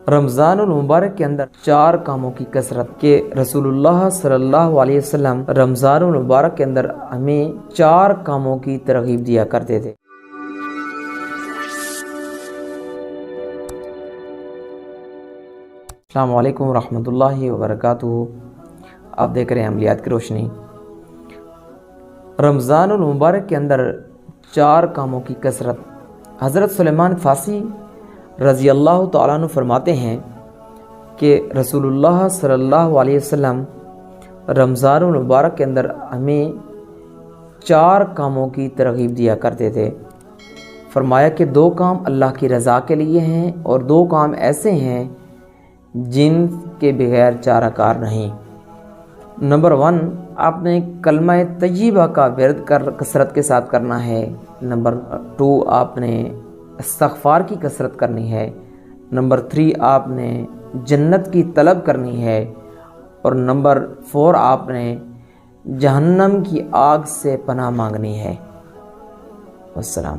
رمضان المبارک کے اندر 4 کاموں کی کثرت کہ رسول اللہ صلی اللہ علیہ وسلم رمضان المبارک کے اندر ہمیں 4 کاموں کی ترغیب دیا کرتے تھے۔ السلام علیکم ورحمۃ اللہ وبرکاتہ۔ آپ دیکھ رہے ہیں عملیات کی روشنی۔ رمضان المبارک کے اندر 4 کاموں کی کثرت۔ حضرت سلیمان فاسی رضی اللہ تعالیٰ عنہ فرماتے ہیں کہ رسول اللہ صلی اللہ علیہ وسلم رمضان المبارک کے اندر ہمیں 4 کاموں کی ترغیب دیا کرتے تھے۔ فرمایا کہ 2 کام اللہ کی رضا کے لیے ہیں اور 2 کام ایسے ہیں جن کے بغیر چارہ کار نہیں۔ نمبر 1، آپ نے کلمہ طیبہ کا ورد کثرت کے ساتھ کرنا ہے۔ نمبر 2، آپ نے استغفار کی کثرت کرنی ہے۔ نمبر 3، آپ نے جنت کی طلب کرنی ہے۔ اور نمبر 4، آپ نے جہنم کی آگ سے پناہ مانگنی ہے۔ والسلام۔